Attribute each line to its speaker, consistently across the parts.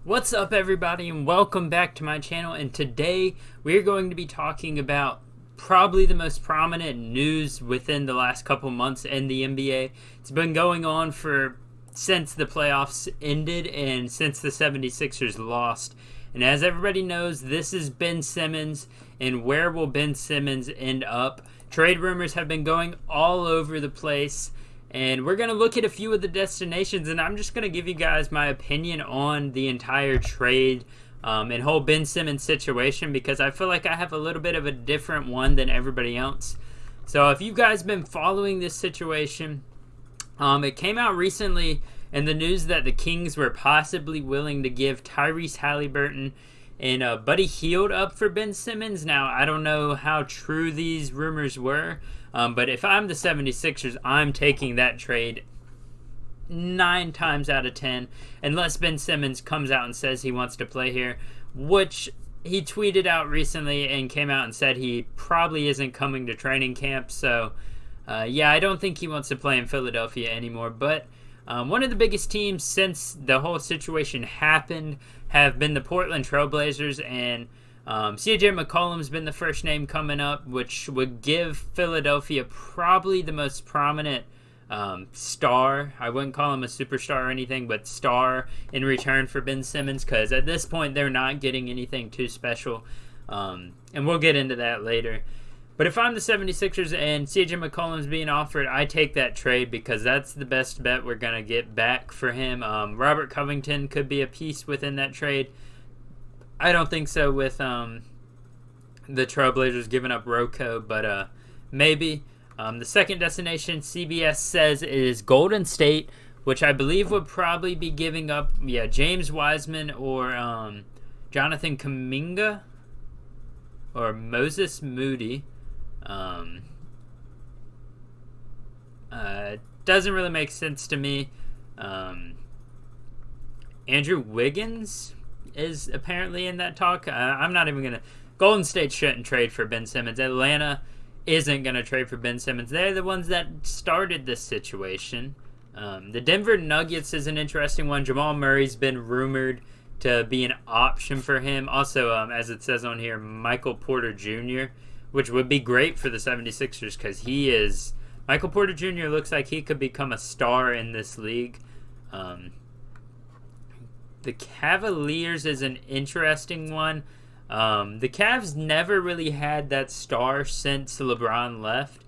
Speaker 1: What's up, everybody, and welcome back to my channel. And today we're going to be talking about probably the most prominent news within the last couple months in the NBA. It's been going on since the playoffs ended and since the 76ers lost. And as everybody knows, this is Ben Simmons, and where will Ben Simmons end up? Trade rumors have been going all over the place. And we're going to look at a few of the destinations, and I'm just going to give you guys my opinion on the entire trade and whole Ben Simmons situation, because I feel like I have a little bit of a different one than everybody else. So if you guys been following this situation, it came out recently in the news that the Kings were possibly willing to give Tyrese Halliburton and Buddy Hield up for Ben Simmons. Now, I don't know how true these rumors were. But if I'm the 76ers, I'm taking that trade 9 times out of 10, unless Ben Simmons comes out and says he wants to play here, which he tweeted out recently and came out and said he probably isn't coming to training camp. So, yeah, I don't think he wants to play in Philadelphia anymore. But one of the biggest teams since the whole situation happened have been the Portland Trailblazers, and CJ McCollum's been the first name coming up, which would give Philadelphia probably the most prominent star. I wouldn't call him a superstar or anything, but star in return for Ben Simmons, because at this point they're not getting anything too special. And we'll get into that later. But if I'm the 76ers and CJ McCollum's being offered, I take that trade because that's the best bet we're going to get back for him. Robert Covington could be a piece within that trade. I don't think so with the Trailblazers giving up Rocco, but maybe. The second destination, CBS says, is Golden State, which I believe would probably be giving up James Wiseman or Jonathan Kuminga or Moses Moody. Doesn't really make sense to me. Andrew Wiggins is apparently in that talk. I'm not even going to... Golden State shouldn't trade for Ben Simmons. Atlanta isn't going to trade for Ben Simmons. They're the ones that started this situation. The Denver Nuggets is an interesting one. Jamal Murray's been rumored to be an option for him. Also, as it says on here, Michael Porter Jr., which would be great for the 76ers because he is... Michael Porter Jr. looks like he could become a star in this league. The Cavaliers is an interesting one. The Cavs never really had that star since LeBron left,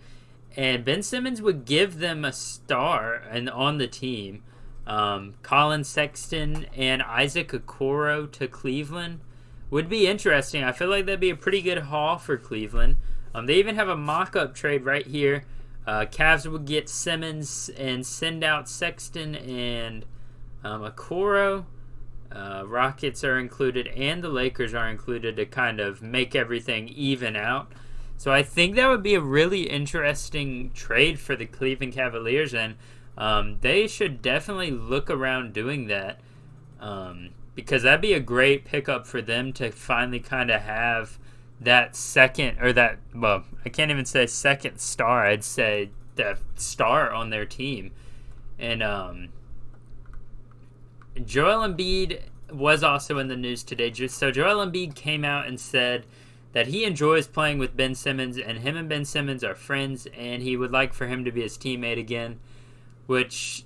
Speaker 1: and Ben Simmons would give them a star on the team. Colin Sexton and Isaac Okoro to Cleveland would be interesting. I feel like that'd be a pretty good haul for Cleveland. They even have a mock-up trade right here. Cavs would get Simmons and send out Sexton and Okoro. Rockets are included and the Lakers are included to kind of make everything even out. So I think that would be a really interesting trade for the Cleveland Cavaliers, and they should definitely look around doing that because that'd be a great pickup for them to finally kind of have that second, or that, well, I can't even say second star, I'd say the star on their team. And Joel Embiid was also in the news today. So Joel Embiid came out and said that he enjoys playing with Ben Simmons, and him and Ben Simmons are friends, and he would like for him to be his teammate again, which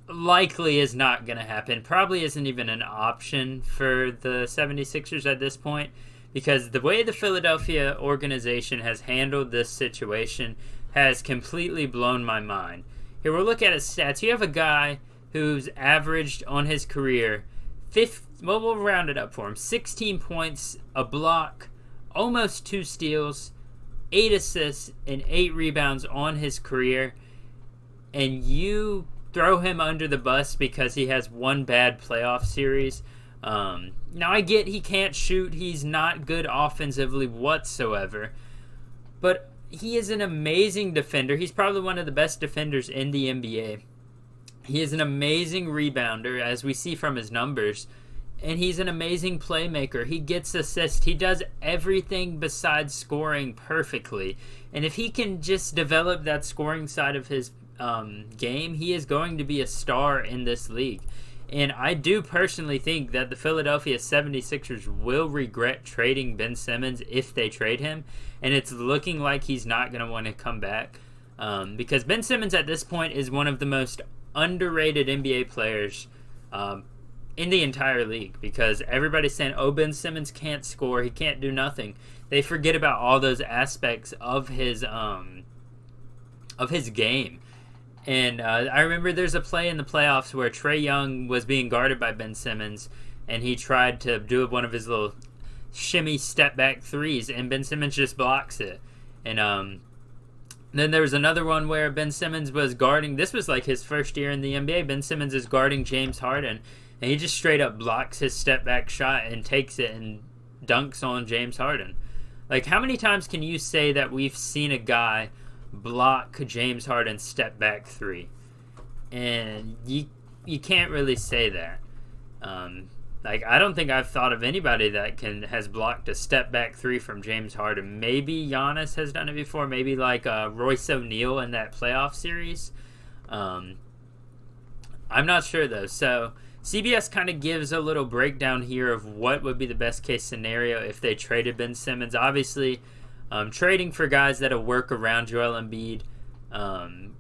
Speaker 1: likely is not going to happen. Probably isn't even an option for the 76ers at this point, because the way the Philadelphia organization has handled this situation has completely blown my mind. Here, we'll look at his stats. You have a guy who's averaged on his career, we'll round it up for him, 16 points, a block, almost 2 steals, 8 assists, and 8 rebounds on his career, and you throw him under the bus because he has one bad playoff series. Now, I get he can't shoot, he's not good offensively whatsoever, but he is an amazing defender. He's probably one of the best defenders in the NBA. He is an amazing rebounder, as we see from his numbers, and he's an amazing playmaker. He gets assists. He does everything besides scoring perfectly. And if he can just develop that scoring side of his game, he is going to be a star in this league. And I do personally think that the Philadelphia 76ers will regret trading Ben Simmons if they trade him. And it's looking like he's not going to want to come back. Because Ben Simmons at this point is one of the most underrated NBA players in the entire league. Because everybody's saying, oh, Ben Simmons can't score. He can't do nothing. They forget about all those aspects of his game. And I remember there's a play in the playoffs where Trae Young was being guarded by Ben Simmons, and he tried to do one of his little shimmy step back threes, and Ben Simmons just blocks it. And then there was another one where Ben Simmons was guarding. This was like his first year in the NBA. Ben Simmons is guarding James Harden, and he just straight up blocks his step back shot and takes it and dunks on James Harden. Like, how many times can you say that we've seen a guy block James Harden's step back three? And you can't really say that. Like, I don't think I've thought of anybody that has blocked a step back three from James Harden. Maybe Giannis has done it before. Maybe like Royce O'Neal in that playoff series. I'm not sure though. So CBS kind of gives a little breakdown here of what would be the best case scenario if they traded Ben Simmons. Obviously, trading for guys that'll work around Joel Embiid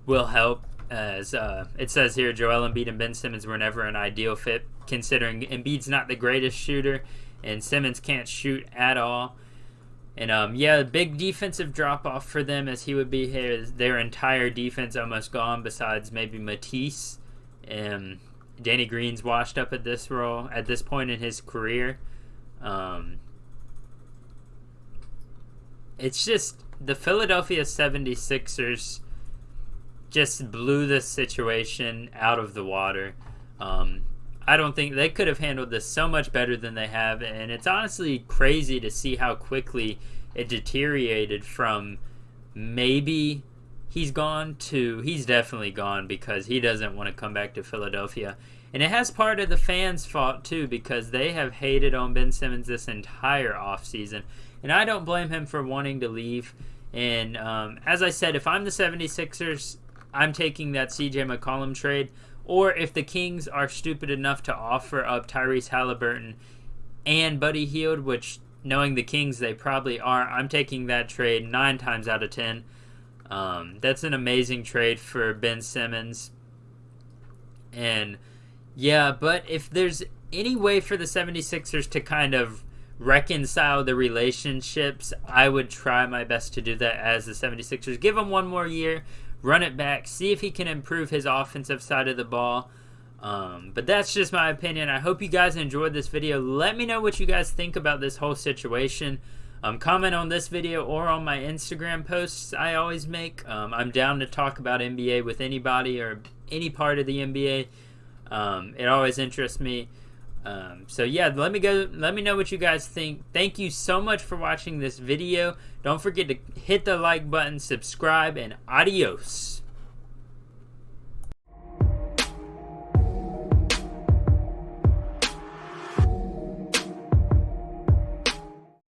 Speaker 1: will help. As it says here, Joel Embiid and Ben Simmons were never an ideal fit, considering Embiid's not the greatest shooter and Simmons can't shoot at all. And yeah, big defensive drop off for them, as he would be here. Their entire defense almost gone, besides maybe Matisse. And Danny Green's washed up at this point in his career. It's just the Philadelphia 76ers just blew this situation out of the water. I don't think they could have handled this so much better than they have, and it's honestly crazy to see how quickly it deteriorated from maybe he's gone to he's definitely gone, because he doesn't want to come back to Philadelphia. And it has part of the fans' fault too, because they have hated on Ben Simmons this entire offseason. And I don't blame him for wanting to leave. And as I said, if I'm the 76ers, I'm taking that CJ McCollum trade. Or if the Kings are stupid enough to offer up Tyrese Halliburton and Buddy Hield, which, knowing the Kings, they probably are, I'm taking that trade 9 times out of 10. That's an amazing trade for Ben Simmons. And yeah, but if there's any way for the 76ers to kind of reconcile the relationships, I would try my best to do that as the 76ers. Give him one more year, run it back, see if he can improve his offensive side of the ball. But that's just my opinion. I hope you guys enjoyed this video. Let me know what you guys think about this whole situation. Comment on this video or on my Instagram posts I always make. I'm down to talk about NBA with anybody or any part of the NBA. It always interests me. So yeah, let me know what you guys think. Thank you so much for watching this video. Don't forget to hit the like button, subscribe, and adios.